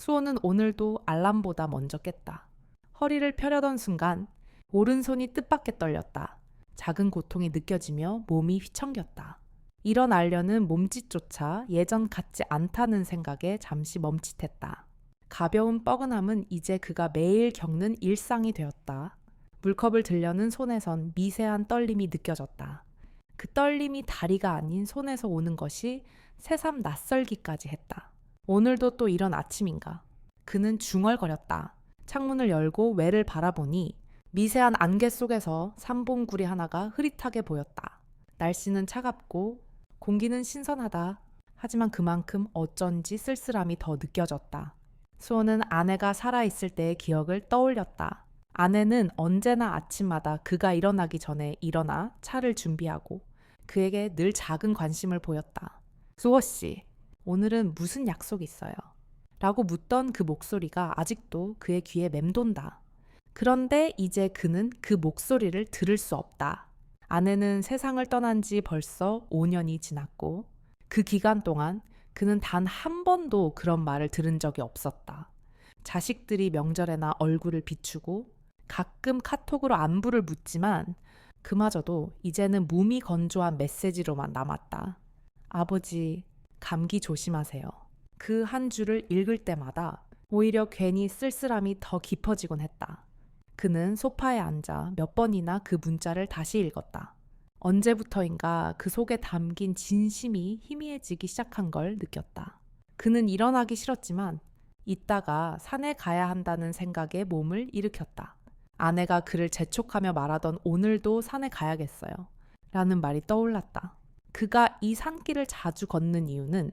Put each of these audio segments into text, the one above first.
수호는 오늘도 알람보다 먼저 깼다. 허리를 펴려던 순간 오른손이 뜻밖의 떨렸다. 작은 고통이 느껴지며 몸이 휘청겼다. 일어나려는 몸짓조차 예전 같지 않다는 생각에 잠시 멈칫했다. 가벼운 뻐근함은 이제 그가 매일 겪는 일상이 되었다. 물컵을 들려는 손에선 미세한 떨림이 느껴졌다. 그 떨림이 다리가 아닌 손에서 오는 것이 새삼 낯설기까지 했다. 오늘도 또 이런 아침인가. 그는 중얼거렸다. 창문을 열고 외를 바라보니 미세한 안개 속에서 삼봉구리 하나가 흐릿하게 보였다. 날씨는 차갑고 공기는 신선하다. 하지만 그만큼 어쩐지 쓸쓸함이 더 느껴졌다. 수호는 아내가 살아있을 때의 기억을 떠올렸다. 아내는 언제나 아침마다 그가 일어나기 전에 일어나 차를 준비하고 그에게 늘 작은 관심을 보였다. 수호 씨, 오늘은 무슨 약속이 있어요? 라고 묻던 그 목소리가 아직도 그의 귀에 맴돈다. 그런데 이제 그는 그 목소리를 들을 수 없다. 아내는 세상을 떠난 지 벌써 5년이 지났고 그 기간 동안 그는 단 한 번도 그런 말을 들은 적이 없었다. 자식들이 명절에나 얼굴을 비추고 가끔 카톡으로 안부를 묻지만 그마저도 이제는 몸이 건조한 메시지로만 남았다. 아버지, 감기 조심하세요. 그 한 줄을 읽을 때마다 오히려 괜히 쓸쓸함이 더 깊어지곤 했다. 그는 소파에 앉아 몇 번이나 그 문자를 다시 읽었다. 언제부터인가 그 속에 담긴 진심이 희미해지기 시작한 걸 느꼈다. 그는 일어나기 싫었지만 이따가 산에 가야 한다는 생각에 몸을 일으켰다. 아내가 그를 재촉하며 말하던 오늘도 산에 가야겠어요. 라는 말이 떠올랐다. 그가 이 산길을 자주 걷는 이유는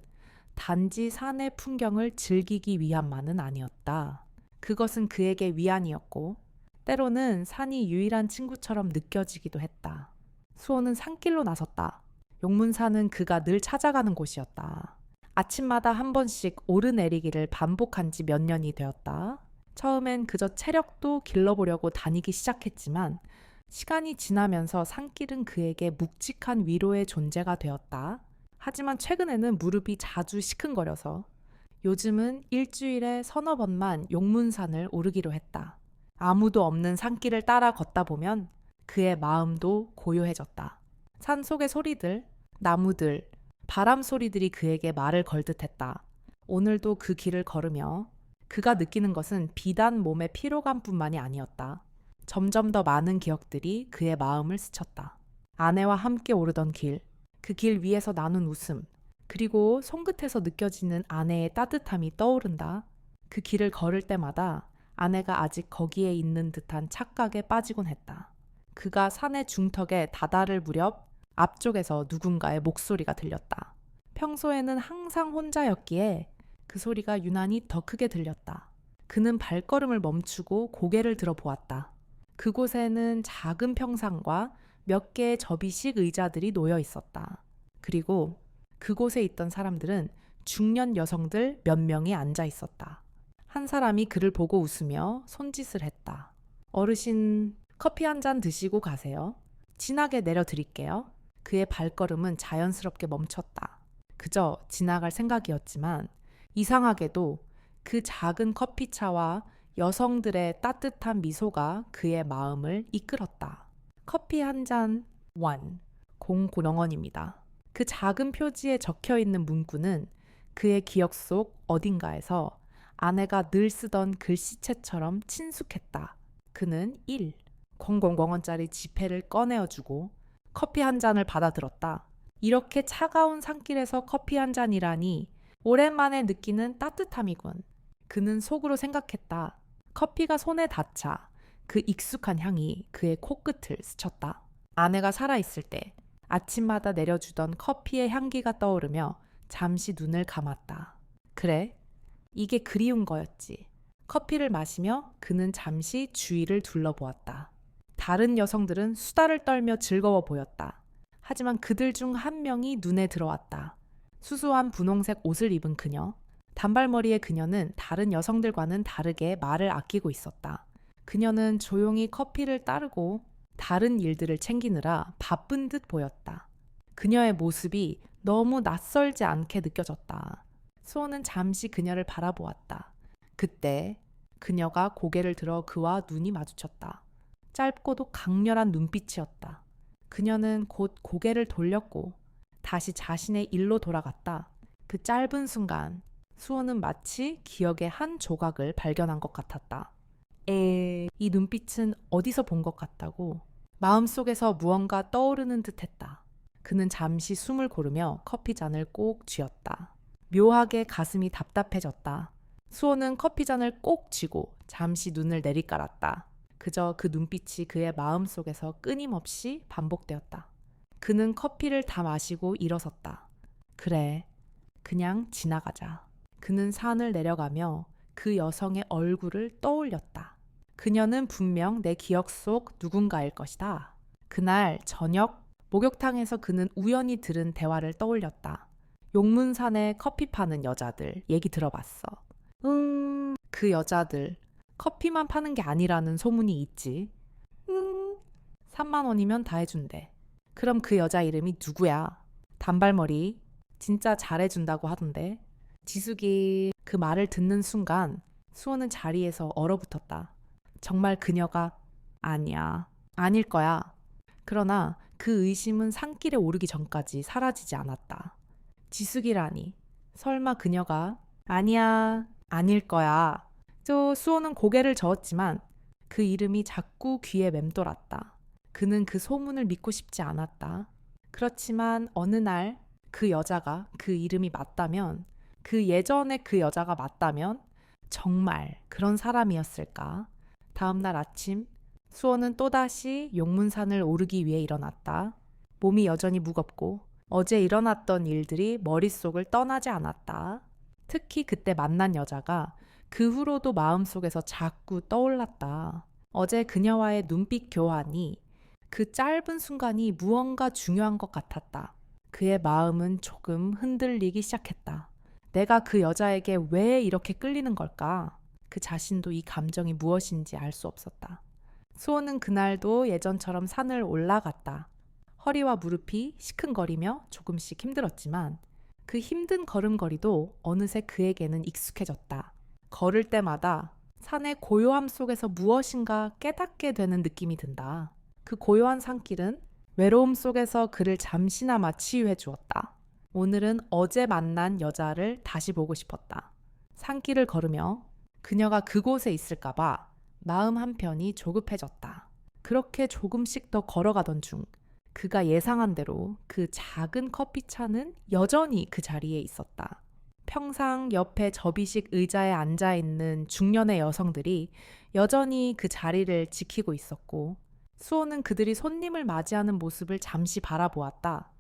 단지 산의 풍경을 즐기기 위함만은 아니었다. 그것은 그에게 위안이었고 때로는 산이 유일한 친구처럼 느껴지기도 했다. 수호는 산길로 나섰다. 용문산은 그가 늘 찾아가는 곳이었다. 아침마다 한 번씩 오르내리기를 반복한 지 몇 년이 되었다. 처음엔 그저 체력도 길러보려고 다니기 시작했지만 시간이 지나면서 산길은 그에게 묵직한 위로의 존재가 되었다. 하지만 최근에는 무릎이 자주 시큰거려서 요즘은 일주일에 서너 번만 용문산을 오르기로 했다. 아무도 없는 산길을 따라 걷다 보면 그의 마음도 고요해졌다. 산 속의 소리들, 나무들, 바람 소리들이 그에게 말을 걸듯 했다. 오늘도 그 길을 걸으며 그가 느끼는 것은 비단 몸의 피로감뿐만이 아니었다. 점점 더 많은 기억들이 그의 마음을 스쳤다. 아내와 함께 오르던 길, 그 길 위에서 나눈 웃음, 그리고 손끝에서 느껴지는 아내의 따뜻함이 떠오른다. 그 길을 걸을 때마다 아내가 아직 거기에 있는 듯한 착각에 빠지곤 했다. 그가 산의 중턱에 다다를 무렵 앞쪽에서 누군가의 목소리가 들렸다. 평소에는 항상 혼자였기에 그 소리가 유난히 더 크게 들렸다. 그는 발걸음을 멈추고 고개를 들어보았다. 그곳에는 작은 평상과 몇 개의 접이식 의자들이 놓여 있었다. 그리고 그곳에 있던 사람들은 중년 여성들 몇 명이 앉아 있었다. 한 사람이 그를 보고 웃으며 손짓을 했다. 어르신, 커피 한 잔 드시고 가세요. 진하게 내려드릴게요. 그의 발걸음은 자연스럽게 멈췄다. 그저 지나갈 생각이었지만 이상하게도 그 작은 커피차와 여성들의 따뜻한 미소가 그의 마음을 이끌었다. 커피 한 잔, 원, 001입니다. 그 작은 표지에 적혀있는 문구는 그의 기억 속 어딘가에서 아내가 늘 쓰던 글씨체처럼 친숙했다. 그는 1, 000원짜리 지폐를 꺼내어주고 커피 한 잔을 받아들었다. 이렇게 차가운 산길에서 커피 한 잔이라니 오랜만에 느끼는 따뜻함이군. 그는 속으로 생각했다. 커피가 손에 닿자 그 익숙한 향이 그의 코끝을 스쳤다. 아내가 살아있을 때 아침마다 내려주던 커피의 향기가 떠오르며 잠시 눈을 감았다. 그래, 이게 그리운 거였지. 커피를 마시며 그는 잠시 주위를 둘러보았다. 다른 여성들은 수다를 떨며 즐거워 보였다. 하지만 그들 중 한 명이 눈에 들어왔다. 수수한 분홍색 옷을 입은 그녀. 단발머리의 그녀는 다른 여성들과는 다르게 말을 아끼고 있었다. 그녀는 조용히 커피를 따르고 다른 일들을 챙기느라 바쁜 듯 보였다. 그녀의 모습이 너무 낯설지 않게 느껴졌다. 수호는 잠시 그녀를 바라보았다. 그때 그녀가 고개를 들어 그와 눈이 마주쳤다. 짧고도 강렬한 눈빛이었다. 그녀는 곧 고개를 돌렸고 다시 자신의 일로 돌아갔다. 그 짧은 순간 수호는 마치 기억의 한 조각을 발견한 것 같았다. 이 눈빛은 어디서 본 것 같다고 마음속에서 무언가 떠오르는 듯 했다. 그는 잠시 숨을 고르며 커피잔을 꼭 쥐었다. 묘하게 가슴이 답답해졌다. 수호는 커피잔을 꼭 쥐고 잠시 눈을 내리깔았다. 그저 그 눈빛이 그의 마음속에서 끊임없이 반복되었다. 그는 커피를 다 마시고 일어섰다. 그래, 그냥 지나가자. 그는 산을 내려가며 그 여성의 얼굴을 떠올렸다. 그녀는 분명 내 기억 속 누군가일 것이다. 그날 저녁 목욕탕에서 그는 우연히 들은 대화를 떠올렸다. 용문산에 커피 파는 여자들 얘기 들어봤어. 그 여자들 커피만 파는 게 아니라는 소문이 있지. 3만 원이면 다 해준대. 그럼 그 여자 이름이 누구야? 단발머리 진짜 잘해준다고 하던데. 지숙이 그 말을 듣는 순간 수호는 자리에서 얼어붙었다. 정말 그녀가 아니야. 아닐 거야. 그러나 그 의심은 산길에 오르기 전까지 사라지지 않았다. 지숙이라니. 설마 그녀가 아니야. 아닐 거야. 수호는 고개를 저었지만 그 이름이 자꾸 귀에 맴돌았다. 그는 그 소문을 믿고 싶지 않았다. 그렇지만 어느 날 그 여자가 그 이름이 맞다면, 그 예전에 그 여자가 맞다면 정말 그런 사람이었을까? 다음 날 아침 수호는 또다시 용문산을 오르기 위해 일어났다. 몸이 여전히 무겁고 어제 일어났던 일들이 머릿속을 떠나지 않았다. 특히 그때 만난 여자가 그 후로도 마음속에서 자꾸 떠올랐다. 어제 그녀와의 눈빛 교환이 그 짧은 순간이 무언가 중요한 것 같았다. 그의 마음은 조금 흔들리기 시작했다. 내가 그 여자에게 왜 이렇게 끌리는 걸까? 그 자신도 이 감정이 무엇인지 알 수 없었다. 수호는 그날도 예전처럼 산을 올라갔다. 허리와 무릎이 시큰거리며 조금씩 힘들었지만 그 힘든 걸음걸이도 어느새 그에게는 익숙해졌다. 걸을 때마다 산의 고요함 속에서 무엇인가 깨닫게 되는 느낌이 든다. 그 고요한 산길은 외로움 속에서 그를 잠시나마 치유해 주었다. 오늘은 어제 만난 여자를 다시 보고 싶었다. 산길을 걸으며 그녀가 그곳에 있을까봐 마음 한편이 조급해졌다. 그렇게 조금씩 더 걸어가던 중 그가 예상한 대로 그 작은 커피차는 여전히 그 자리에 있었다. 평상 옆에 접이식 의자에 앉아있는 중년의 여성들이 여전히 그 자리를 지키고 있었고 수호는 그들이 손님을 맞이하는 모습을 잠시 바라보았다.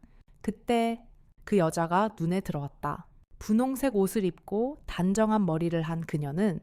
그때 그 여자가 눈에 들어왔다. 분홍색 옷을 입고 단정한 머리를 한 그녀는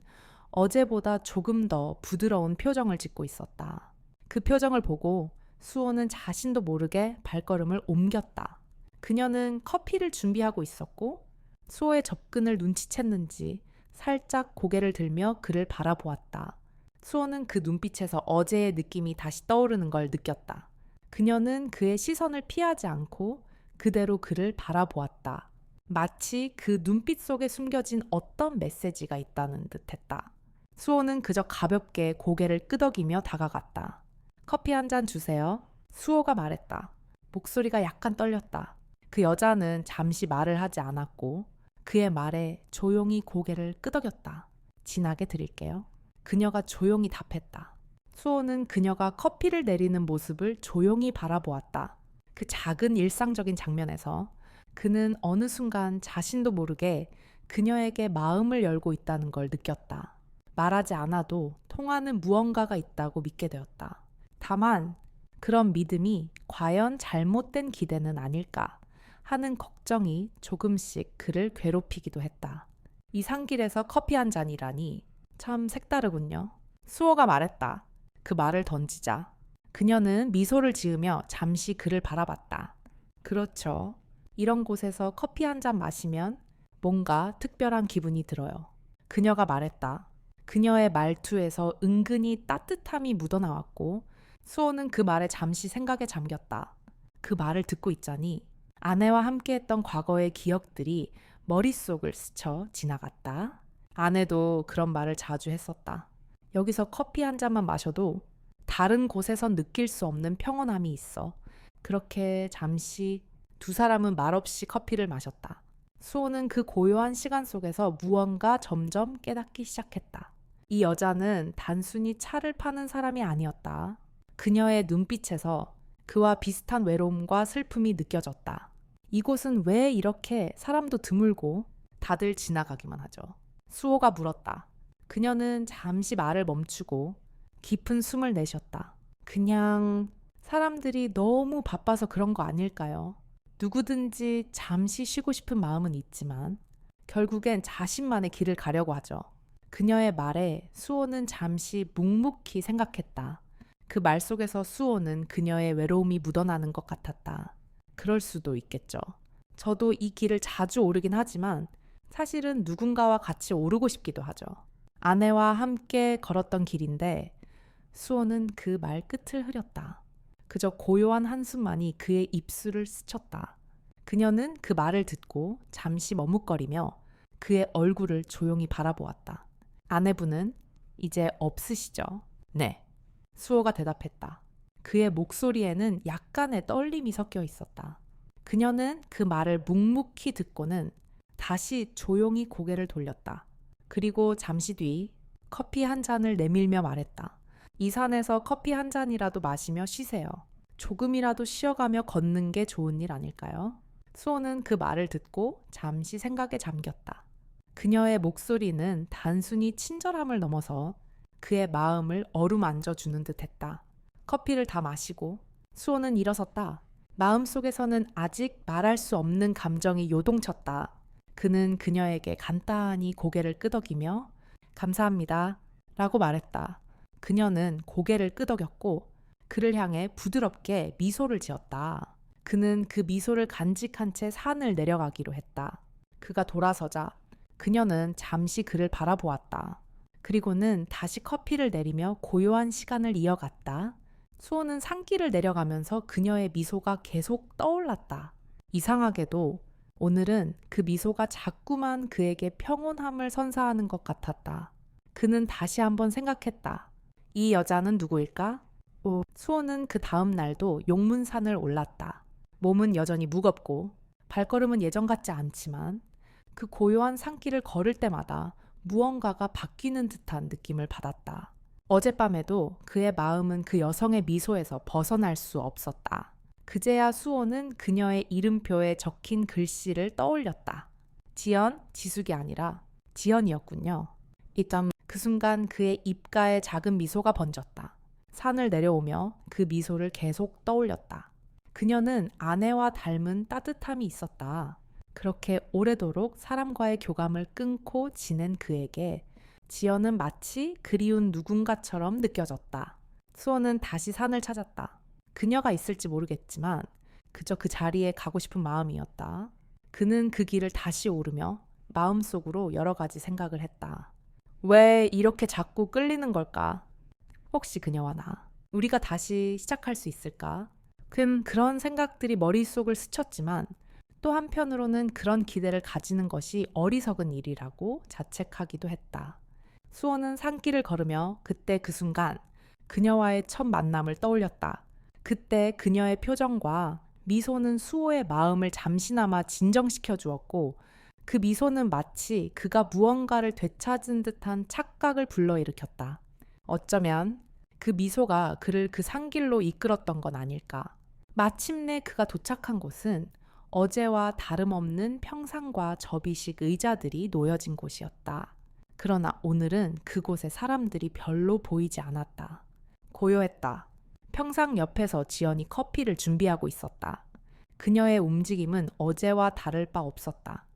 어제보다 조금 더 부드러운 표정을 짓고 있었다. 그 표정을 보고 수호는 자신도 모르게 발걸음을 옮겼다. 그녀는 커피를 준비하고 있었고 수호의 접근을 눈치챘는지 살짝 고개를 들며 그를 바라보았다. 수호는 그 눈빛에서 어제의 느낌이 다시 떠오르는 걸 느꼈다. 그녀는 그의 시선을 피하지 않고 그대로 그를 바라보았다. 마치 그 눈빛 속에 숨겨진 어떤 메시지가 있다는 듯했다. 수호는 그저 가볍게 고개를 끄덕이며 다가갔다. 커피 한 잔 주세요. 수호가 말했다. 목소리가 약간 떨렸다. 그 여자는 잠시 말을 하지 않았고 그의 말에 조용히 고개를 끄덕였다. 진하게 드릴게요. 그녀가 조용히 답했다. 수호는 그녀가 커피를 내리는 모습을 조용히 바라보았다. 그 작은 일상적인 장면에서 그는 어느 순간 자신도 모르게 그녀에게 마음을 열고 있다는 걸 느꼈다. 말하지 않아도 통하는 무언가가 있다고 믿게 되었다. 다만 그런 믿음이 과연 잘못된 기대는 아닐까 하는 걱정이 조금씩 그를 괴롭히기도 했다. 이 산길에서 커피 한 잔이라니 참 색다르군요. 수호가 말했다. 그 말을 던지자. 그녀는 미소를 지으며 잠시 그를 바라봤다. 그렇죠. 이런 곳에서 커피 한 잔 마시면 뭔가 특별한 기분이 들어요. 그녀가 말했다. 그녀의 말투에서 은근히 따뜻함이 묻어나왔고 수호는 그 말에 잠시 생각에 잠겼다. 그 말을 듣고 있자니 아내와 함께했던 과거의 기억들이 머릿속을 스쳐 지나갔다. 아내도 그런 말을 자주 했었다. 여기서 커피 한 잔만 마셔도 다른 곳에선 느낄 수 없는 평온함이 있어. 그렇게 잠시 두 사람은 말없이 커피를 마셨다. 수호는 그 고요한 시간 속에서 무언가 점점 깨닫기 시작했다. 이 여자는 단순히 차를 파는 사람이 아니었다. 그녀의 눈빛에서 그와 비슷한 외로움과 슬픔이 느껴졌다. 이곳은 왜 이렇게 사람도 드물고 다들 지나가기만 하죠? 수호가 물었다. 그녀는 잠시 말을 멈추고 깊은 숨을 내쉬었다. 그냥 사람들이 너무 바빠서 그런 거 아닐까요? 누구든지 잠시 쉬고 싶은 마음은 있지만 결국엔 자신만의 길을 가려고 하죠. 그녀의 말에 수호는 잠시 묵묵히 생각했다. 그 말 속에서 수호는 그녀의 외로움이 묻어나는 것 같았다. 그럴 수도 있겠죠. 저도 이 길을 자주 오르긴 하지만 사실은 누군가와 같이 오르고 싶기도 하죠. 아내와 함께 걸었던 길인데 수호는 그 말 끝을 흐렸다. 그저 고요한 한숨만이 그의 입술을 스쳤다. 그녀는 그 말을 듣고 잠시 머뭇거리며 그의 얼굴을 조용히 바라보았다. 아내분은 이제 없으시죠? 네. 수호가 대답했다. 그의 목소리에는 약간의 떨림이 섞여 있었다. 그녀는 그 말을 묵묵히 듣고는 다시 조용히 고개를 돌렸다. 그리고 잠시 뒤 커피 한 잔을 내밀며 말했다. 이 산에서 커피 한 잔이라도 마시며 쉬세요. 조금이라도 쉬어가며 걷는 게 좋은 일 아닐까요? 수호는 그 말을 듣고 잠시 생각에 잠겼다. 그녀의 목소리는 단순히 친절함을 넘어서 그의 마음을 어루만져 주는 듯 했다. 커피를 다 마시고 수호는 일어섰다. 마음속에서는 아직 말할 수 없는 감정이 요동쳤다. 그는 그녀에게 간단히 고개를 끄덕이며 감사합니다 라고 말했다. 그녀는 고개를 끄덕였고 그를 향해 부드럽게 미소를 지었다. 그는 그 미소를 간직한 채 산을 내려가기로 했다. 그가 돌아서자 그녀는 잠시 그를 바라보았다. 그리고는 다시 커피를 내리며 고요한 시간을 이어갔다. 수호는 산길을 내려가면서 그녀의 미소가 계속 떠올랐다. 이상하게도 오늘은 그 미소가 자꾸만 그에게 평온함을 선사하는 것 같았다. 그는 다시 한번 생각했다. 이 여자는 누구일까? 수호는 그 다음 날도 용문산을 올랐다. 몸은 여전히 무겁고 발걸음은 예전 같지 않지만 그 고요한 산길을 걸을 때마다 무언가가 바뀌는 듯한 느낌을 받았다. 어젯밤에도 그의 마음은 그 여성의 미소에서 벗어날 수 없었다. 그제야 수호는 그녀의 이름표에 적힌 글씨를 떠올렸다. 지연, 지숙이 아니라 지연이었군요. 일단 그 순간 그의 입가에 작은 미소가 번졌다. 산을 내려오며 그 미소를 계속 떠올렸다. 그녀는 아내와 닮은 따뜻함이 있었다. 그렇게 오래도록 사람과의 교감을 끊고 지낸 그에게 지연은 마치 그리운 누군가처럼 느껴졌다. 수호는 다시 산을 찾았다. 그녀가 있을지 모르겠지만 그저 그 자리에 가고 싶은 마음이었다. 그는 그 길을 다시 오르며 마음속으로 여러 가지 생각을 했다. 왜 이렇게 자꾸 끌리는 걸까? 혹시 그녀와 나, 우리가 다시 시작할 수 있을까? 그런 생각들이 머릿속을 스쳤지만 또 한편으로는 그런 기대를 가지는 것이 어리석은 일이라고 자책하기도 했다. 수호는 산길을 걸으며 그때 그 순간 그녀와의 첫 만남을 떠올렸다. 그때 그녀의 표정과 미소는 수호의 마음을 잠시나마 진정시켜 주었고 그 미소는 마치 그가 무언가를 되찾은 듯한 착각을 불러일으켰다. 어쩌면 그 미소가 그를 그 산길로 이끌었던 건 아닐까. 마침내 그가 도착한 곳은 어제와 다름없는 평상과 접이식 의자들이 놓여진 곳이었다. 그러나 오늘은 그곳에 사람들이 별로 보이지 않았다. 고요했다. 평상 옆에서 지연이 커피를 준비하고 있었다. 그녀의 움직임은 어제와 다를 바 없었다.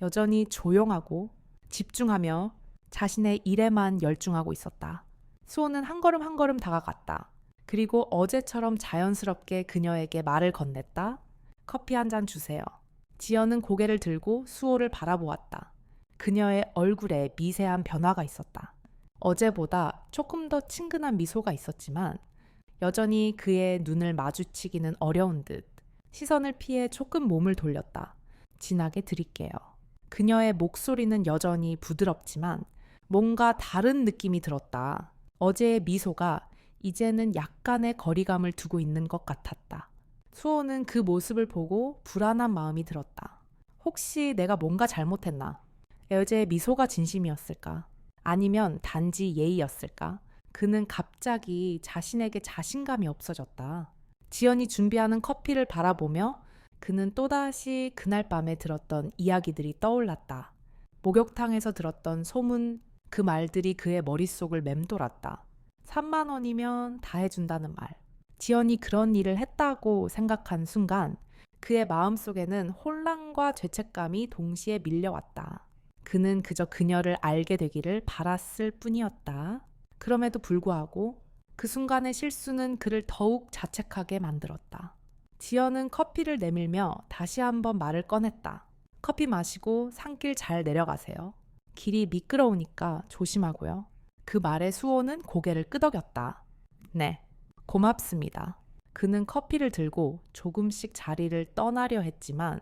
여전히 조용하고 집중하며 자신의 일에만 열중하고 있었다. 수호는 한 걸음 한 걸음 다가갔다. 그리고 어제처럼 자연스럽게 그녀에게 말을 건넸다. 커피 한 잔 주세요. 지연은 고개를 들고 수호를 바라보았다. 그녀의 얼굴에 미세한 변화가 있었다. 어제보다 조금 더 친근한 미소가 있었지만 여전히 그의 눈을 마주치기는 어려운 듯 시선을 피해 조금 몸을 돌렸다. 진하게 드릴게요. 그녀의 목소리는 여전히 부드럽지만 뭔가 다른 느낌이 들었다. 어제의 미소가 이제는 약간의 거리감을 두고 있는 것 같았다. 수호는 그 모습을 보고 불안한 마음이 들었다. 혹시 내가 뭔가 잘못했나? 어제의 미소가 진심이었을까? 아니면 단지 예의였을까? 그는 갑자기 자신에게 자신감이 없어졌다. 지연이 준비하는 커피를 바라보며 그는 또다시 그날 밤에 들었던 이야기들이 떠올랐다. 목욕탕에서 들었던 소문, 그 말들이 그의 머릿속을 맴돌았다. 3만 원이면 다 해준다는 말. 지연이 그런 일을 했다고 생각한 순간 그의 마음속에는 혼란과 죄책감이 동시에 밀려왔다. 그는 그저 그녀를 알게 되기를 바랐을 뿐이었다. 그럼에도 불구하고 그 순간의 실수는 그를 더욱 자책하게 만들었다. 지연은 커피를 내밀며 다시 한번 말을 꺼냈다. 커피 마시고 산길 잘 내려가세요. 길이 미끄러우니까 조심하고요. 그 말에 수호는 고개를 끄덕였다. 네, 고맙습니다. 그는 커피를 들고 조금씩 자리를 떠나려 했지만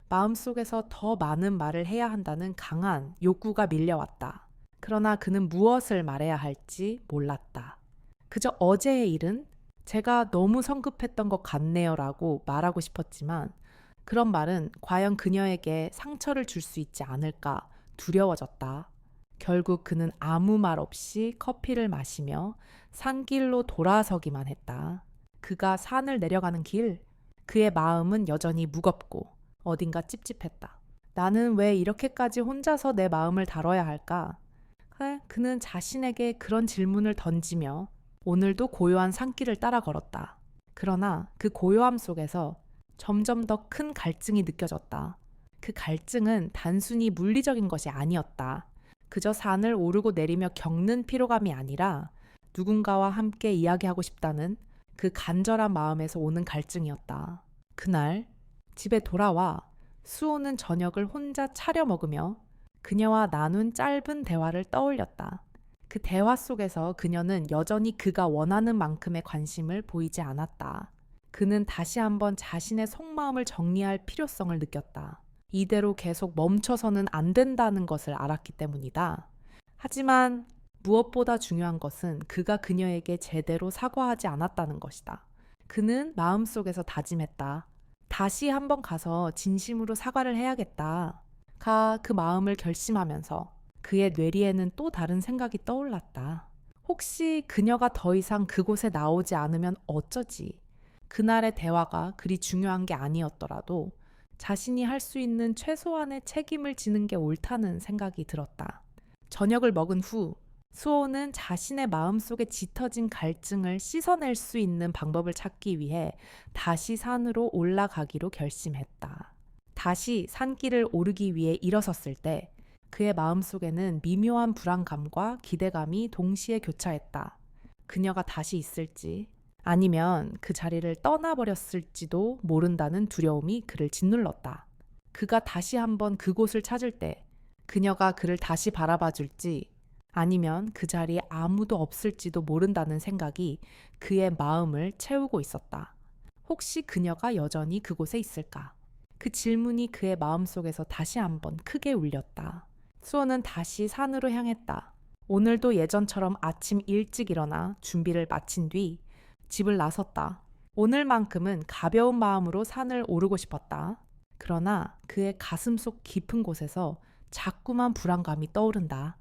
마음속에서 더 많은 말을 해야 한다는 강한 욕구가 밀려왔다. 그러나 그는 무엇을 말해야 할지 몰랐다. 그저 어제의 일은 제가 너무 성급했던 것 같네요 라고 말하고 싶었지만 그런 말은 과연 그녀에게 상처를 줄 수 있지 않을까 두려워졌다. 결국 그는 아무 말 없이 커피를 마시며 산길로 돌아서기만 했다. 그가 산을 내려가는 길, 그의 마음은 여전히 무겁고 어딘가 찝찝했다. 나는 왜 이렇게까지 혼자서 내 마음을 다뤄야 할까? 그는 자신에게 그런 질문을 던지며 오늘도 고요한 산길을 따라 걸었다. 그러나 그 고요함 속에서 점점 더 큰 갈증이 느껴졌다. 그 갈증은 단순히 물리적인 것이 아니었다. 그저 산을 오르고 내리며 겪는 피로감이 아니라 누군가와 함께 이야기하고 싶다는 그 간절한 마음에서 오는 갈증이었다. 그날 집에 돌아와 수호는 저녁을 혼자 차려 먹으며 그녀와 나눈 짧은 대화를 떠올렸다. 그 대화 속에서 그녀는 여전히 그가 원하는 만큼의 관심을 보이지 않았다. 그는 다시 한번 자신의 속마음을 정리할 필요성을 느꼈다. 이대로 계속 멈춰서는 안 된다는 것을 알았기 때문이다. 하지만 무엇보다 중요한 것은 그가 그녀에게 제대로 사과하지 않았다는 것이다. 그는 마음속에서 다짐했다. 다시 한번 가서 진심으로 사과를 해야겠다. 그 마음을 결심하면서 그의 뇌리에는 또 다른 생각이 떠올랐다. 혹시 그녀가 더 이상 그곳에 나오지 않으면 어쩌지? 그날의 대화가 그리 중요한 게 아니었더라도 자신이 할 수 있는 최소한의 책임을 지는 게 옳다는 생각이 들었다. 저녁을 먹은 후 수호는 자신의 마음속에 짙어진 갈증을 씻어낼 수 있는 방법을 찾기 위해 다시 산으로 올라가기로 결심했다. 다시 산길을 오르기 위해 일어섰을 때 그의 마음속에는 미묘한 불안감과 기대감이 동시에 교차했다. 그녀가 다시 있을지 아니면 그 자리를 떠나버렸을지도 모른다는 두려움이 그를 짓눌렀다. 그가 다시 한번 그곳을 찾을 때 그녀가 그를 다시 바라봐 줄지 아니면 그 자리에 아무도 없을지도 모른다는 생각이 그의 마음을 채우고 있었다. 혹시 그녀가 여전히 그곳에 있을까? 그 질문이 그의 마음속에서 다시 한번 크게 울렸다. 수호는 다시 산으로 향했다. 오늘도 예전처럼 아침 일찍 일어나 준비를 마친 뒤 집을 나섰다. 오늘만큼은 가벼운 마음으로 산을 오르고 싶었다. 그러나 그의 가슴속 깊은 곳에서 자꾸만 불안감이 떠오른다.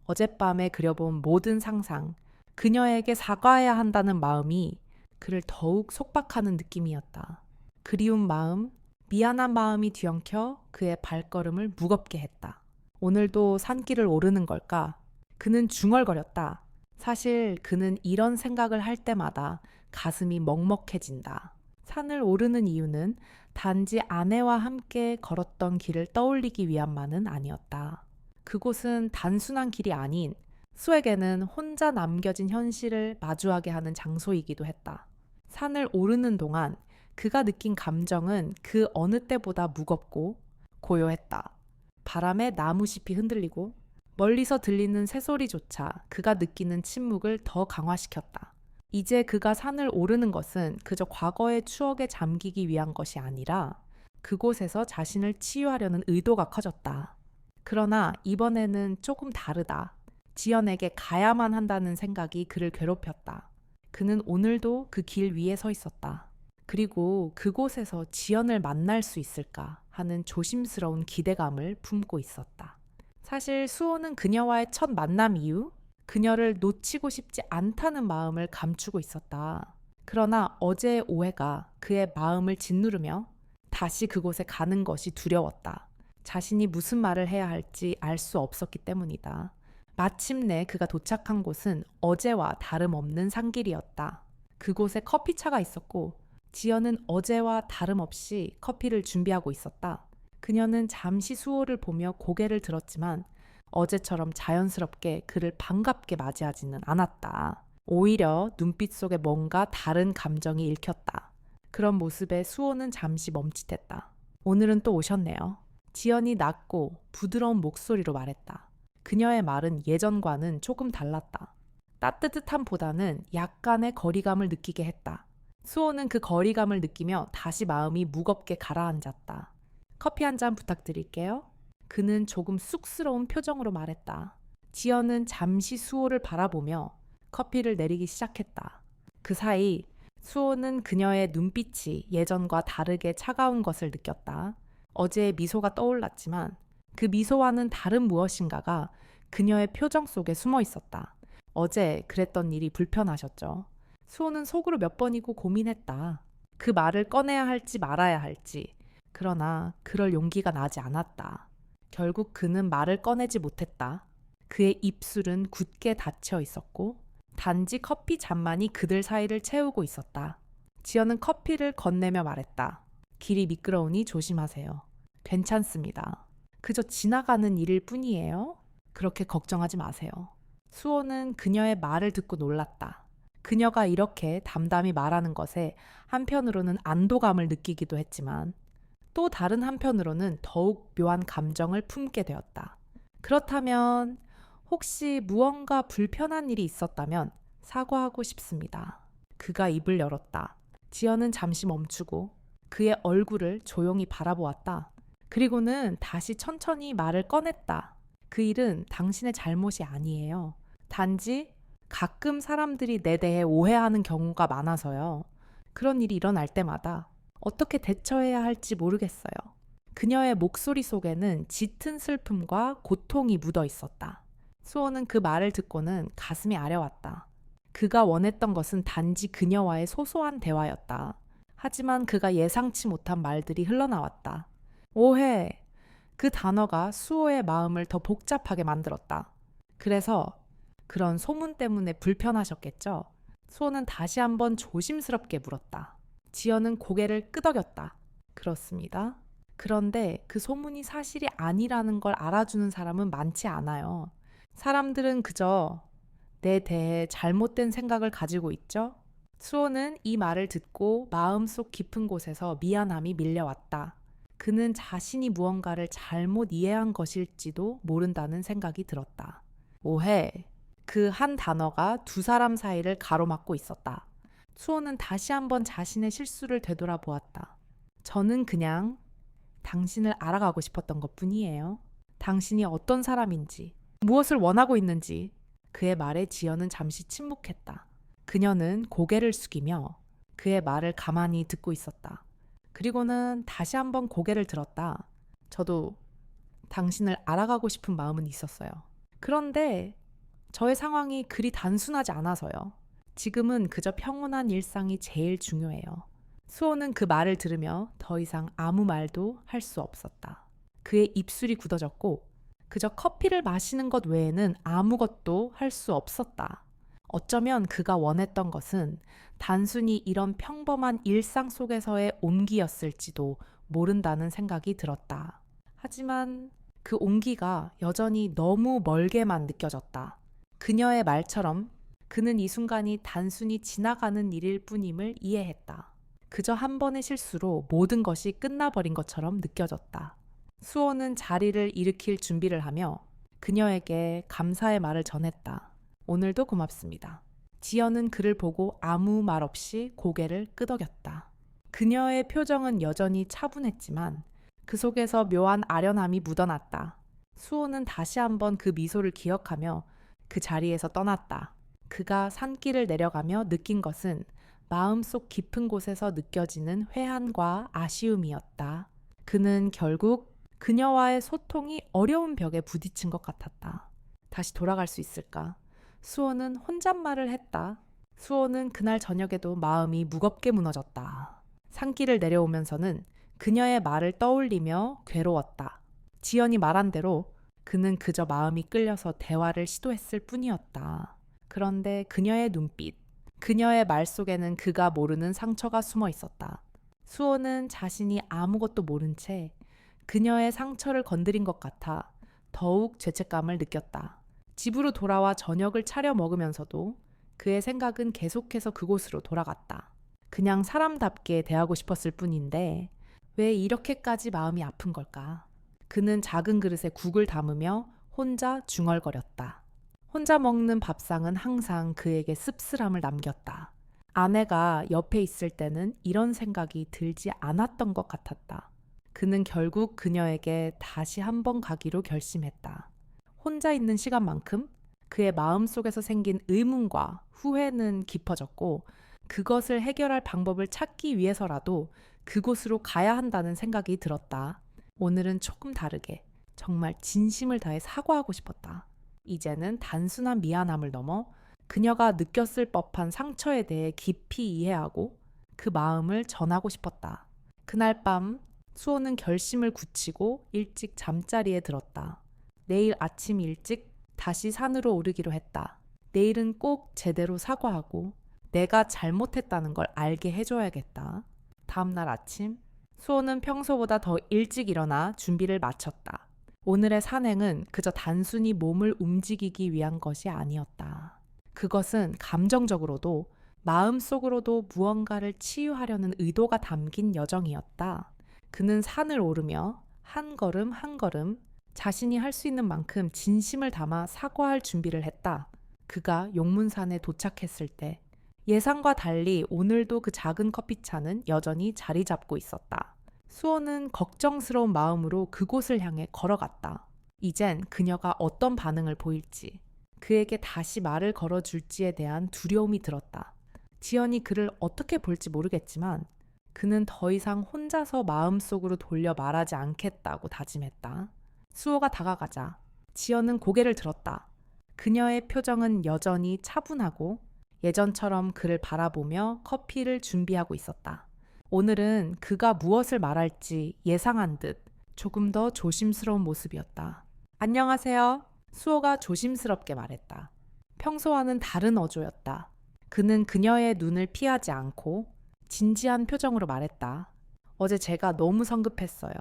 어젯밤에 그려본 모든 상상, 그녀에게 사과해야 한다는 마음이 그를 더욱 속박하는 느낌이었다. 그리운 마음, 미안한 마음이 뒤엉켜 그의 발걸음을 무겁게 했다. 오늘도 산길을 오르는 걸까? 그는 중얼거렸다. 사실 그는 이런 생각을 할 때마다 가슴이 먹먹해진다. 산을 오르는 이유는 단지 아내와 함께 걸었던 길을 떠올리기 위함만은 아니었다. 그곳은 단순한 길이 아닌 수에게는 혼자 남겨진 현실을 마주하게 하는 장소이기도 했다. 산을 오르는 동안 그가 느낀 감정은 그 어느 때보다 무겁고 고요했다. 바람에 나무잎이 흔들리고 멀리서 들리는 새소리조차 그가 느끼는 침묵을 더 강화시켰다. 이제 그가 산을 오르는 것은 그저 과거의 추억에 잠기기 위한 것이 아니라 그곳에서 자신을 치유하려는 의도가 커졌다. 그러나 이번에는 조금 다르다. 지연에게 가야만 한다는 생각이 그를 괴롭혔다. 그는 오늘도 그 길 위에 서 있었다. 그리고 그곳에서 지연을 만날 수 있을까 하는 조심스러운 기대감을 품고 있었다. 사실 수호는 그녀와의 첫 만남 이후 그녀를 놓치고 싶지 않다는 마음을 감추고 있었다. 그러나 어제의 오해가 그의 마음을 짓누르며 다시 그곳에 가는 것이 두려웠다. 자신이 무슨 말을 해야 할지 알 수 없었기 때문이다. 마침내 그가 도착한 곳은 어제와 다름없는 산길이었다. 그곳에 커피차가 있었고 지연은 어제와 다름없이 커피를 준비하고 있었다. 그녀는 잠시 수호를 보며 고개를 들었지만 어제처럼 자연스럽게 그를 반갑게 맞이하지는 않았다. 오히려 눈빛 속에 뭔가 다른 감정이 읽혔다. 그런 모습에 수호는 잠시 멈칫했다. 오늘은 또 오셨네요. 지연이 낮고 부드러운 목소리로 말했다. 그녀의 말은 예전과는 조금 달랐다. 따뜻함보다는 약간의 거리감을 느끼게 했다. 수호는 그 거리감을 느끼며 다시 마음이 무겁게 가라앉았다. 커피 한 잔 부탁드릴게요. 그는 조금 쑥스러운 표정으로 말했다. 지연은 잠시 수호를 바라보며 커피를 내리기 시작했다. 그 사이 수호는 그녀의 눈빛이 예전과 다르게 차가운 것을 느꼈다. 어제의 미소가 떠올랐지만 그 미소와는 다른 무엇인가가 그녀의 표정 속에 숨어 있었다. 어제 그랬던 일이 불편하셨죠. 수호는 속으로 몇 번이고 고민했다. 그 말을 꺼내야 할지 말아야 할지. 그러나 그럴 용기가 나지 않았다. 결국 그는 말을 꺼내지 못했다. 그의 입술은 굳게 닫혀 있었고 단지 커피 잔만이 그들 사이를 채우고 있었다. 지연은 커피를 건네며 말했다. 길이 미끄러우니 조심하세요. 괜찮습니다. 그저 지나가는 일일 뿐이에요. 그렇게 걱정하지 마세요. 수호는 그녀의 말을 듣고 놀랐다. 그녀가 이렇게 담담히 말하는 것에 한편으로는 안도감을 느끼기도 했지만 또 다른 한편으로는 더욱 묘한 감정을 품게 되었다. 그렇다면 혹시 무언가 불편한 일이 있었다면 사과하고 싶습니다. 그가 입을 열었다. 지연은 잠시 멈추고 그의 얼굴을 조용히 바라보았다. 그리고는 다시 천천히 말을 꺼냈다. 그 일은 당신의 잘못이 아니에요. 단지 가끔 사람들이 내 대해 오해하는 경우가 많아서요. 그런 일이 일어날 때마다 어떻게 대처해야 할지 모르겠어요. 그녀의 목소리 속에는 짙은 슬픔과 고통이 묻어 있었다. 수호는 그 말을 듣고는 가슴이 아려왔다. 그가 원했던 것은 단지 그녀와의 소소한 대화였다. 하지만 그가 예상치 못한 말들이 흘러나왔다. 오해! 그 단어가 수호의 마음을 더 복잡하게 만들었다. 그래서 그런 소문 때문에 불편하셨겠죠? 수호는 다시 한번 조심스럽게 물었다. 지연은 고개를 끄덕였다. 그렇습니다. 그런데 그 소문이 사실이 아니라는 걸 알아주는 사람은 많지 않아요. 사람들은 그저 내 대해 잘못된 생각을 가지고 있죠. 수호는 이 말을 듣고 마음속 깊은 곳에서 미안함이 밀려왔다. 그는 자신이 무언가를 잘못 이해한 것일지도 모른다는 생각이 들었다. 오해. 그 한 단어가 두 사람 사이를 가로막고 있었다. 수호는 다시 한번 자신의 실수를 되돌아보았다. 저는 그냥 당신을 알아가고 싶었던 것뿐이에요. 당신이 어떤 사람인지, 무엇을 원하고 있는지. 그의 말에 지연은 잠시 침묵했다. 그녀는 고개를 숙이며 그의 말을 가만히 듣고 있었다. 그리고는 다시 한번 고개를 들었다. 저도 당신을 알아가고 싶은 마음은 있었어요. 그런데 저의 상황이 그리 단순하지 않아서요. 지금은 그저 평온한 일상이 제일 중요해요. 수호는 그 말을 들으며 더 이상 아무 말도 할 수 없었다. 그의 입술이 굳어졌고 그저 커피를 마시는 것 외에는 아무것도 할 수 없었다. 어쩌면 그가 원했던 것은 단순히 이런 평범한 일상 속에서의 온기였을지도 모른다는 생각이 들었다. 하지만 그 온기가 여전히 너무 멀게만 느껴졌다. 그녀의 말처럼 그는 이 순간이 단순히 지나가는 일일 뿐임을 이해했다. 그저 한 번의 실수로 모든 것이 끝나버린 것처럼 느껴졌다. 수호는 자리를 일으킬 준비를 하며 그녀에게 감사의 말을 전했다. 오늘도 고맙습니다. 지연은 그를 보고 아무 말 없이 고개를 끄덕였다. 그녀의 표정은 여전히 차분했지만 그 속에서 묘한 아련함이 묻어났다. 수호는 다시 한번 그 미소를 기억하며 그 자리에서 떠났다. 그가 산길을 내려가며 느낀 것은 마음속 깊은 곳에서 느껴지는 회한과 아쉬움이었다. 그는 결국 그녀와의 소통이 어려운 벽에 부딪힌 것 같았다. 다시 돌아갈 수 있을까? 수호는 혼잣말을 했다. 수호는 그날 저녁에도 마음이 무겁게 무너졌다. 산길을 내려오면서는 그녀의 말을 떠올리며 괴로웠다. 지연이 말한 대로 그는 그저 마음이 끌려서 대화를 시도했을 뿐이었다. 그런데 그녀의 눈빛, 그녀의 말 속에는 그가 모르는 상처가 숨어 있었다. 수호는 자신이 아무것도 모른 채 그녀의 상처를 건드린 것 같아 더욱 죄책감을 느꼈다. 집으로 돌아와 저녁을 차려 먹으면서도 그의 생각은 계속해서 그곳으로 돌아갔다. 그냥 사람답게 대하고 싶었을 뿐인데 왜 이렇게까지 마음이 아픈 걸까? 그는 작은 그릇에 국을 담으며 혼자 중얼거렸다. 혼자 먹는 밥상은 항상 그에게 씁쓸함을 남겼다. 아내가 옆에 있을 때는 이런 생각이 들지 않았던 것 같았다. 그는 결국 그녀에게 다시 한번 가기로 결심했다. 혼자 있는 시간만큼 그의 마음속에서 생긴 의문과 후회는 깊어졌고 그것을 해결할 방법을 찾기 위해서라도 그곳으로 가야 한다는 생각이 들었다. 오늘은 조금 다르게 정말 진심을 다해 사과하고 싶었다. 이제는 단순한 미안함을 넘어 그녀가 느꼈을 법한 상처에 대해 깊이 이해하고 그 마음을 전하고 싶었다. 그날 밤 수호는 결심을 굳히고 일찍 잠자리에 들었다. 내일 아침 일찍 다시 산으로 오르기로 했다. 내일은 꼭 제대로 사과하고 내가 잘못했다는 걸 알게 해줘야겠다. 다음날 아침 수호는 평소보다 더 일찍 일어나 준비를 마쳤다. 오늘의 산행은 그저 단순히 몸을 움직이기 위한 것이 아니었다. 그것은 감정적으로도 마음속으로도 무언가를 치유하려는 의도가 담긴 여정이었다. 그는 산을 오르며 한 걸음 한 걸음 자신이 할 수 있는 만큼 진심을 담아 사과할 준비를 했다. 그가 용문산에 도착했을 때 예상과 달리 오늘도 그 작은 커피차는 여전히 자리 잡고 있었다. 수호는 걱정스러운 마음으로 그곳을 향해 걸어갔다. 이젠 그녀가 어떤 반응을 보일지, 그에게 다시 말을 걸어줄지에 대한 두려움이 들었다. 지연이 그를 어떻게 볼지 모르겠지만 그는 더 이상 혼자서 마음속으로 돌려 말하지 않겠다고 다짐했다. 수호가 다가가자 지연은 고개를 들었다. 그녀의 표정은 여전히 차분하고 예전처럼 그를 바라보며 커피를 준비하고 있었다. 오늘은 그가 무엇을 말할지 예상한 듯 조금 더 조심스러운 모습이었다. 안녕하세요. 수호가 조심스럽게 말했다. 평소와는 다른 어조였다. 그는 그녀의 눈을 피하지 않고 진지한 표정으로 말했다. 어제 제가 너무 성급했어요.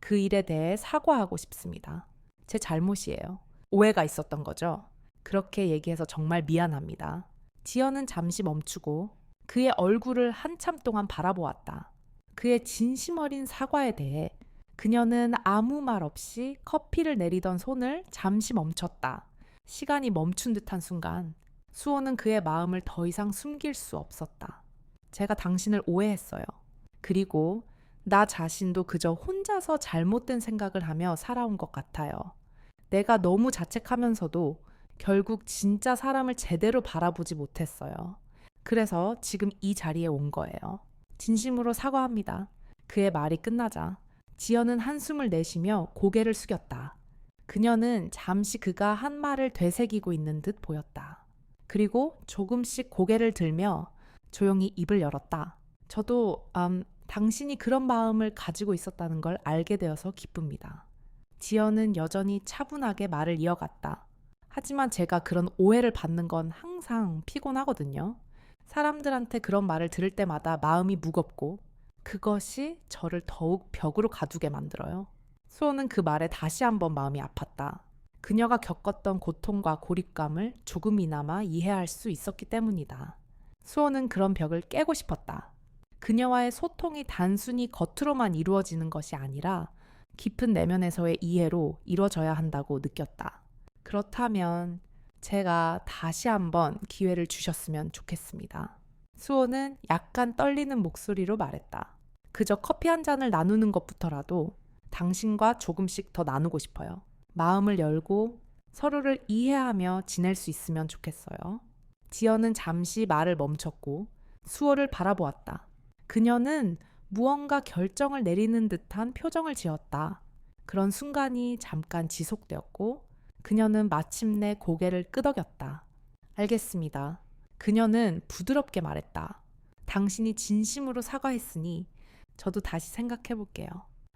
그 일에 대해 사과하고 싶습니다. 제 잘못이에요. 오해가 있었던 거죠. 그렇게 얘기해서 정말 미안합니다. 지연은 잠시 멈추고 그의 얼굴을 한참 동안 바라보았다. 그의 진심 어린 사과에 대해 그녀는 아무 말 없이 커피를 내리던 손을 잠시 멈췄다. 시간이 멈춘 듯한 순간 수호는 그의 마음을 더 이상 숨길 수 없었다. 제가 당신을 오해했어요. 그리고 나 자신도 그저 혼자서 잘못된 생각을 하며 살아온 것 같아요. 내가 너무 자책하면서도 결국 진짜 사람을 제대로 바라보지 못했어요. 그래서 지금 이 자리에 온 거예요. 진심으로 사과합니다. 그의 말이 끝나자 지연은 한숨을 내쉬며 고개를 숙였다. 그녀는 잠시 그가 한 말을 되새기고 있는 듯 보였다. 그리고 조금씩 고개를 들며 조용히 입을 열었다. 저도 당신이 그런 마음을 가지고 있었다는 걸 알게 되어서 기쁩니다. 지연은 여전히 차분하게 말을 이어갔다. 하지만 제가 그런 오해를 받는 건 항상 피곤하거든요. 사람들한테 그런 말을 들을 때마다 마음이 무겁고 그것이 저를 더욱 벽으로 가두게 만들어요. 수호는 그 말에 다시 한번 마음이 아팠다. 그녀가 겪었던 고통과 고립감을 조금이나마 이해할 수 있었기 때문이다. 수호는 그런 벽을 깨고 싶었다. 그녀와의 소통이 단순히 겉으로만 이루어지는 것이 아니라 깊은 내면에서의 이해로 이루어져야 한다고 느꼈다. 그렇다면 제가 다시 한번 기회를 주셨으면 좋겠습니다. 수호는 약간 떨리는 목소리로 말했다. 그저 커피 한 잔을 나누는 것부터라도 당신과 조금씩 더 나누고 싶어요. 마음을 열고 서로를 이해하며 지낼 수 있으면 좋겠어요. 지연은 잠시 말을 멈췄고 수호를 바라보았다. 그녀는 무언가 결정을 내리는 듯한 표정을 지었다. 그런 순간이 잠깐 지속되었고 그녀는 마침내 고개를 끄덕였다. 알겠습니다. 그녀는 부드럽게 말했다. 당신이 진심으로 사과했으니 저도 다시 생각해 볼게요.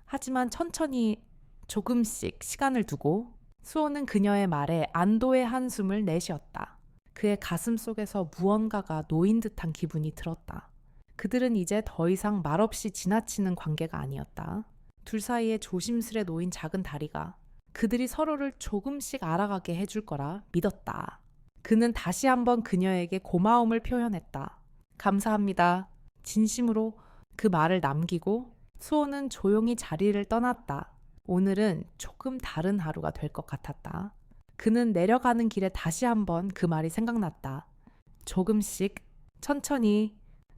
하지만 천천히 조금씩 시간을 두고 수호는 그녀의 말에 안도의 한숨을 내쉬었다. 그의 가슴 속에서 무언가가 놓인 듯한 기분이 들었다. 그들은 이제 더 이상 말없이 지나치는 관계가 아니었다. 둘 사이에 조심스레 놓인 작은 다리가 그들이 서로를 조금씩 알아가게 해줄 거라 믿었다. 그는 다시 한번 그녀에게 고마움을 표현했다. 감사합니다. 진심으로 그 말을 남기고 수호는 조용히 자리를 떠났다. 오늘은 조금 다른 하루가 될 것 같았다. 그는 내려가는 길에 다시 한번 그 말이 생각났다. 조금씩, 천천히.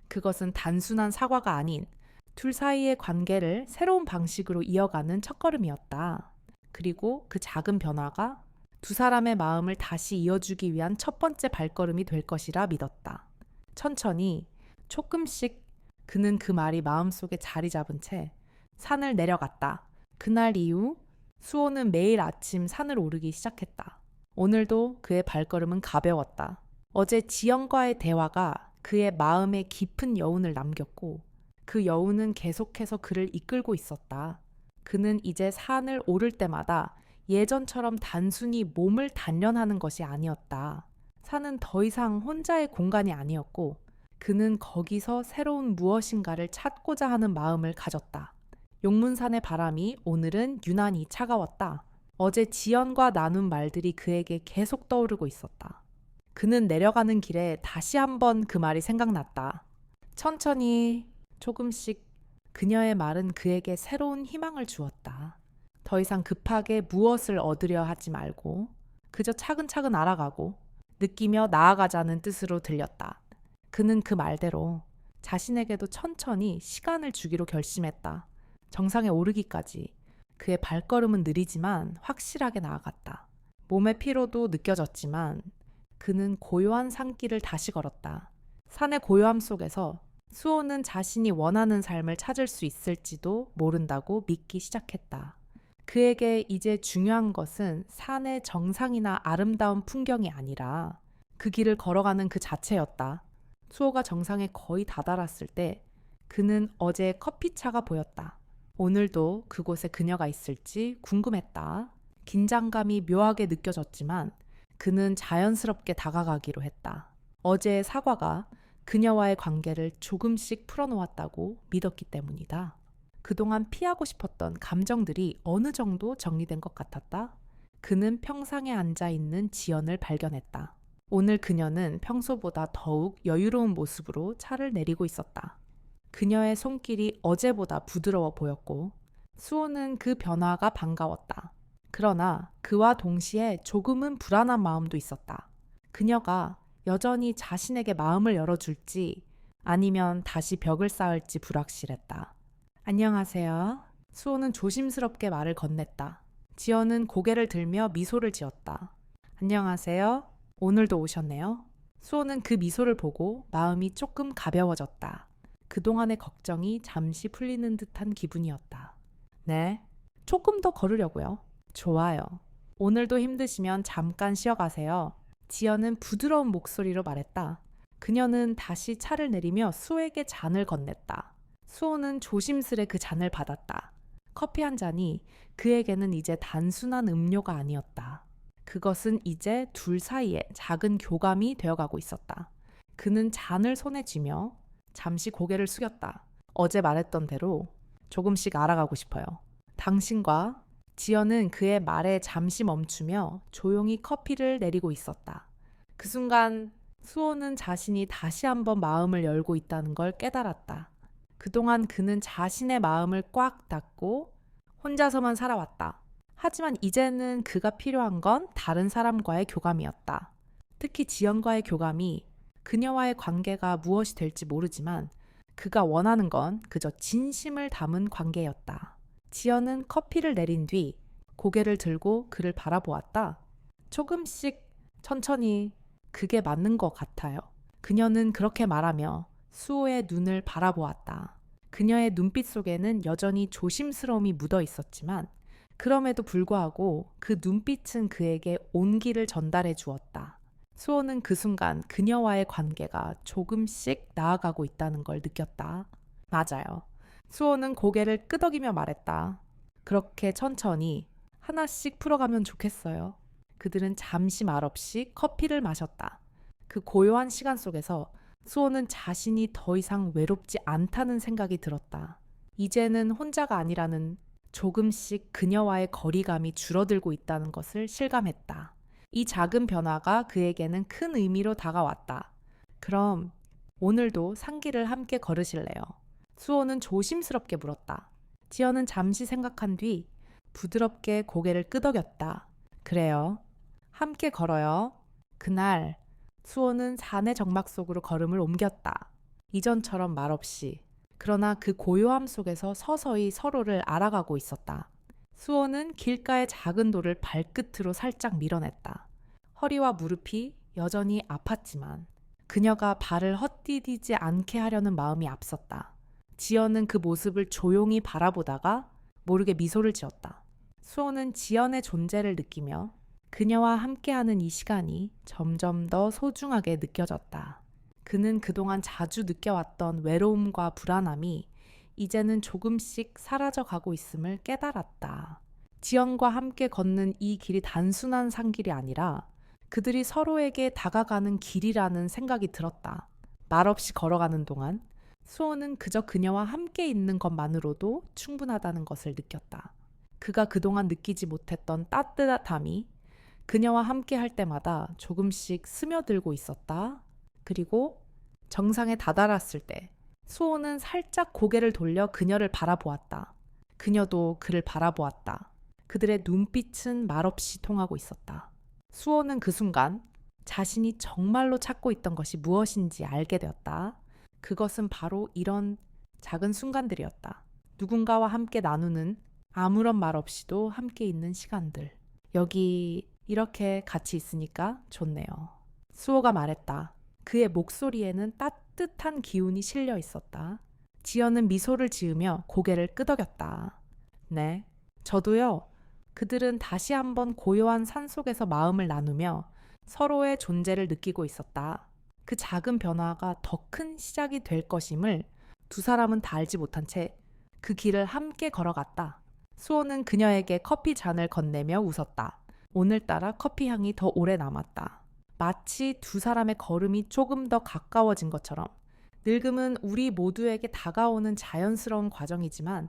그것은 단순한 사과가 아닌 둘 사이의 관계를 새로운 방식으로 이어가는 첫걸음이었다. 그리고 그 작은 변화가 두 사람의 마음을 다시 이어주기 위한 첫 번째 발걸음이 될 것이라 믿었다. 천천히, 조금씩 그는 그 말이 마음속에 자리 잡은 채 산을 내려갔다. 그날 이후 수호는 매일 아침 산을 오르기 시작했다. 오늘도 그의 발걸음은 가벼웠다. 어제 지연과의 대화가 그의 마음에 깊은 여운을 남겼고 그 여운은 계속해서 그를 이끌고 있었다. 그는 이제 산을 오를 때마다 예전처럼 단순히 몸을 단련하는 것이 아니었다. 산은 더 이상 혼자의 공간이 아니었고 그는 거기서 새로운 무엇인가를 찾고자 하는 마음을 가졌다. 용문산의 바람이 오늘은 유난히 차가웠다. 어제 지연과 나눈 말들이 그에게 계속 떠오르고 있었다. 그는 내려가는 길에 다시 한번 그 말이 생각났다. 천천히, 조금씩 그녀의 말은 그에게 새로운 희망을 주었다. 더 이상 급하게 무엇을 얻으려 하지 말고 그저 차근차근 알아가고 느끼며 나아가자는 뜻으로 들렸다. 그는 그 말대로 자신에게도 천천히 시간을 주기로 결심했다. 정상에 오르기까지 그의 발걸음은 느리지만 확실하게 나아갔다. 몸의 피로도 느껴졌지만 그는 고요한 산길을 다시 걸었다. 산의 고요함 속에서 수호는 자신이 원하는 삶을 찾을 수 있을지도 모른다고 믿기 시작했다. 그에게 이제 중요한 것은 산의 정상이나 아름다운 풍경이 아니라 그 길을 걸어가는 그 자체였다. 수호가 정상에 거의 다다랐을 때 그는 어제의 커피차가 보였다. 오늘도 그곳에 그녀가 있을지 궁금했다. 긴장감이 묘하게 느껴졌지만 그는 자연스럽게 다가가기로 했다. 어제의 사과가 그녀와의 관계를 조금씩 풀어놓았다고 믿었기 때문이다. 그동안 피하고 싶었던 감정들이 어느 정도 정리된 것 같았다. 그는 평상에 앉아 있는 지연을 발견했다. 오늘 그녀는 평소보다 더욱 여유로운 모습으로 차를 내리고 있었다. 그녀의 손길이 어제보다 부드러워 보였고 수호는 그 변화가 반가웠다. 그러나 그와 동시에 조금은 불안한 마음도 있었다. 그녀가 여전히 자신에게 마음을 열어줄지 아니면 다시 벽을 쌓을지 불확실했다. 안녕하세요. 수호는 조심스럽게 말을 건넸다. 지연은 고개를 들며 미소를 지었다. 안녕하세요. 오늘도 오셨네요. 수호는 그 미소를 보고 마음이 조금 가벼워졌다. 그동안의 걱정이 잠시 풀리는 듯한 기분이었다. 네, 조금 더 걸으려고요. 좋아요. 오늘도 힘드시면 잠깐 쉬어가세요. 지연은 부드러운 목소리로 말했다. 그녀는 다시 차를 내리며 수호에게 잔을 건넸다. 수호는 조심스레 그 잔을 받았다. 커피 한 잔이 그에게는 이제 단순한 음료가 아니었다. 그것은 이제 둘 사이에 작은 교감이 되어가고 있었다. 그는 잔을 손에 쥐며 잠시 고개를 숙였다. 어제 말했던 대로 조금씩 알아가고 싶어요. 당신과 지연은 그의 말에 잠시 멈추며 조용히 커피를 내리고 있었다. 그 순간 수호는 자신이 다시 한번 마음을 열고 있다는 걸 깨달았다. 그동안 그는 자신의 마음을 꽉 닫고 혼자서만 살아왔다. 하지만 이제는 그가 필요한 건 다른 사람과의 교감이었다. 특히 지연과의 교감이 그녀와의 관계가 무엇이 될지 모르지만 그가 원하는 건 그저 진심을 담은 관계였다. 지연은 커피를 내린 뒤 고개를 들고 그를 바라보았다. 조금씩 천천히 그게 맞는 것 같아요. 그녀는 그렇게 말하며 수호의 눈을 바라보았다. 그녀의 눈빛 속에는 여전히 조심스러움이 묻어 있었지만 그럼에도 불구하고 그 눈빛은 그에게 온기를 전달해 주었다. 수호는 그 순간 그녀와의 관계가 조금씩 나아가고 있다는 걸 느꼈다. 맞아요. 수호는 고개를 끄덕이며 말했다. 그렇게 천천히 하나씩 풀어가면 좋겠어요. 그들은 잠시 말없이 커피를 마셨다. 그 고요한 시간 속에서 수호는 자신이 더 이상 외롭지 않다는 생각이 들었다. 이제는 혼자가 아니라는 조금씩 그녀와의 거리감이 줄어들고 있다는 것을 실감했다. 이 작은 변화가 그에게는 큰 의미로 다가왔다. 그럼 오늘도 산길을 함께 걸으실래요? 수호는 조심스럽게 물었다. 지연은 잠시 생각한 뒤 부드럽게 고개를 끄덕였다. 그래요. 함께 걸어요. 그날 수호는 산의 정막 속으로 걸음을 옮겼다. 이전처럼 말없이. 그러나 그 고요함 속에서 서서히 서로를 알아가고 있었다. 수호는 길가의 작은 돌을 발끝으로 살짝 밀어냈다. 허리와 무릎이 여전히 아팠지만 그녀가 발을 헛디디지 않게 하려는 마음이 앞섰다. 지연은 그 모습을 조용히 바라보다가 모르게 미소를 지었다. 수호는 지연의 존재를 느끼며 그녀와 함께하는 이 시간이 점점 더 소중하게 느껴졌다. 그는 그동안 자주 느껴왔던 외로움과 불안함이 이제는 조금씩 사라져가고 있음을 깨달았다. 지연과 함께 걷는 이 길이 단순한 산길이 아니라 그들이 서로에게 다가가는 길이라는 생각이 들었다. 말없이 걸어가는 동안 수호는 그저 그녀와 함께 있는 것만으로도 충분하다는 것을 느꼈다. 그가 그동안 느끼지 못했던 따뜻함이 그녀와 함께 할 때마다 조금씩 스며들고 있었다. 그리고 정상에 다다랐을 때 수호는 살짝 고개를 돌려 그녀를 바라보았다. 그녀도 그를 바라보았다. 그들의 눈빛은 말없이 통하고 있었다. 수호는 그 순간 자신이 정말로 찾고 있던 것이 무엇인지 알게 되었다. 그것은 바로 이런 작은 순간들이었다. 누군가와 함께 나누는 아무런 말 없이도 함께 있는 시간들. 여기 이렇게 같이 있으니까 좋네요. 수호가 말했다. 그의 목소리에는 따뜻한 기운이 실려 있었다. 지연은 미소를 지으며 고개를 끄덕였다. 네, 저도요. 그들은 다시 한번 고요한 산속에서 마음을 나누며 서로의 존재를 느끼고 있었다. 그 작은 변화가 더 큰 시작이 될 것임을 두 사람은 다 알지 못한 채 그 길을 함께 걸어갔다. 수호는 그녀에게 커피 잔을 건네며 웃었다. 오늘따라 커피 향이 더 오래 남았다. 마치 두 사람의 걸음이 조금 더 가까워진 것처럼 늙음은 우리 모두에게 다가오는 자연스러운 과정이지만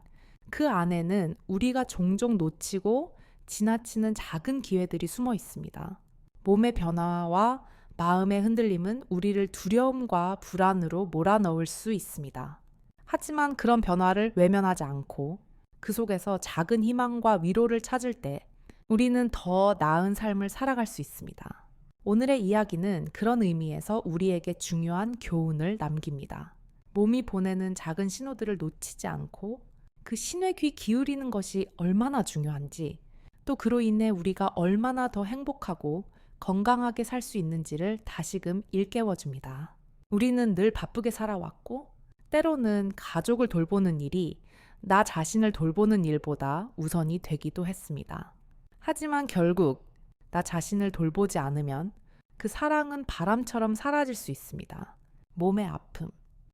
그 안에는 우리가 종종 놓치고 지나치는 작은 기회들이 숨어 있습니다. 몸의 변화와 마음의 흔들림은 우리를 두려움과 불안으로 몰아넣을 수 있습니다. 하지만 그런 변화를 외면하지 않고 그 속에서 작은 희망과 위로를 찾을 때 우리는 더 나은 삶을 살아갈 수 있습니다. 오늘의 이야기는 그런 의미에서 우리에게 중요한 교훈을 남깁니다. 몸이 보내는 작은 신호들을 놓치지 않고 그 신호에 귀 기울이는 것이 얼마나 중요한지, 또 그로 인해 우리가 얼마나 더 행복하고 건강하게 살 수 있는지를 다시금 일깨워줍니다. 우리는 늘 바쁘게 살아왔고 때로는 가족을 돌보는 일이 나 자신을 돌보는 일보다 우선이 되기도 했습니다. 하지만 결국 나 자신을 돌보지 않으면 그 사랑은 바람처럼 사라질 수 있습니다. 몸의 아픔,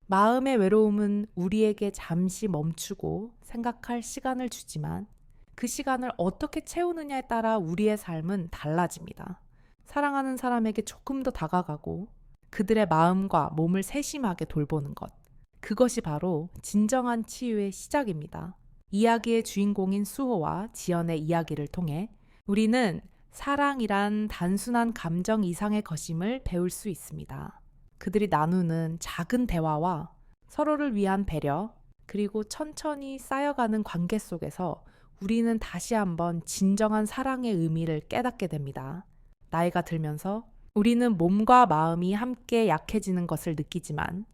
마음의 외로움은 우리에게 잠시 멈추고 생각할 시간을 주지만 그 시간을 어떻게 채우느냐에 따라 우리의 삶은 달라집니다. 사랑하는 사람에게 조금 더 다가가고 그들의 마음과 몸을 세심하게 돌보는 것. 그것이 바로 진정한 치유의 시작입니다. 이야기의 주인공인 수호와 지연의 이야기를 통해 우리는 사랑이란 단순한 감정 이상의 것임을 배울 수 있습니다. 그들이 나누는 작은 대화와 서로를 위한 배려, 그리고 천천히 쌓여가는 관계 속에서 우리는 다시 한번 진정한 사랑의 의미를 깨닫게 됩니다. 나이가 들면서 우리는 몸과 마음이 함께 약해지는 것을 느끼지만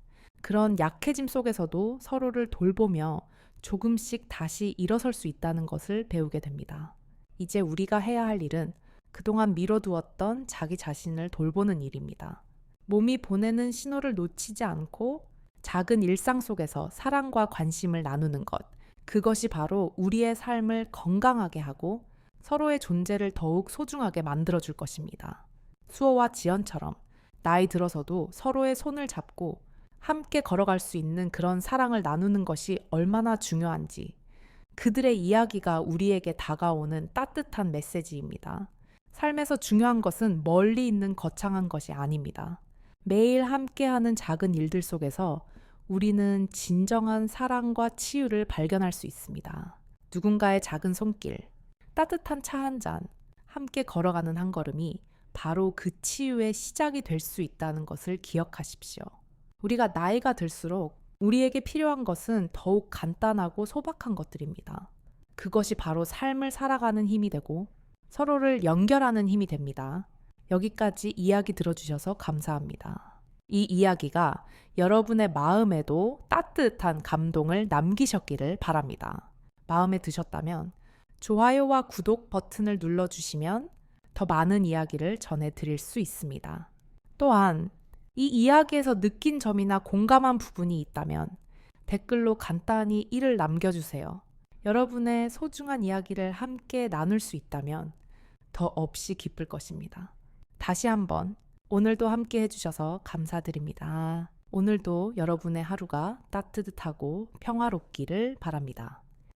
그런 약해짐 속에서도 서로를 돌보며 조금씩 다시 일어설 수 있다는 것을 배우게 됩니다. 이제 우리가 해야 할 일은 그동안 미뤄두었던 자기 자신을 돌보는 일입니다. 몸이 보내는 신호를 놓치지 않고 작은 일상 속에서 사랑과 관심을 나누는 것, 그것이 바로 우리의 삶을 건강하게 하고 서로의 존재를 더욱 소중하게 만들어줄 것입니다. 수호와 지연처럼 나이 들어서도 서로의 손을 잡고 함께 걸어갈 수 있는 그런 사랑을 나누는 것이 얼마나 중요한지, 그들의 이야기가 우리에게 다가오는 따뜻한 메시지입니다. 삶에서 중요한 것은 멀리 있는 거창한 것이 아닙니다. 매일 함께하는 작은 일들 속에서 우리는 진정한 사랑과 치유를 발견할 수 있습니다. 누군가의 작은 손길, 따뜻한 차 한 잔, 함께 걸어가는 한 걸음이 바로 그 치유의 시작이 될 수 있다는 것을 기억하십시오. 우리가 나이가 들수록 우리에게 필요한 것은 더욱 간단하고 소박한 것들입니다. 그것이 바로 삶을 살아가는 힘이 되고 서로를 연결하는 힘이 됩니다. 여기까지 이야기 들어주셔서 감사합니다. 이 이야기가 여러분의 마음에도 따뜻한 감동을 남기셨기를 바랍니다. 마음에 드셨다면 좋아요와 구독 버튼을 눌러주시면 더 많은 이야기를 전해드릴 수 있습니다. 또한 이 이야기에서 느낀 점이나 공감한 부분이 있다면 댓글로 간단히 일을 남겨주세요. 여러분의 소중한 이야기를 함께 나눌 수 있다면 더 없이 기쁠 것입니다. 다시 한번 오늘도 함께 해주셔서 감사드립니다. 오늘도 여러분의 하루가 따뜻하고 평화롭기를 바랍니다.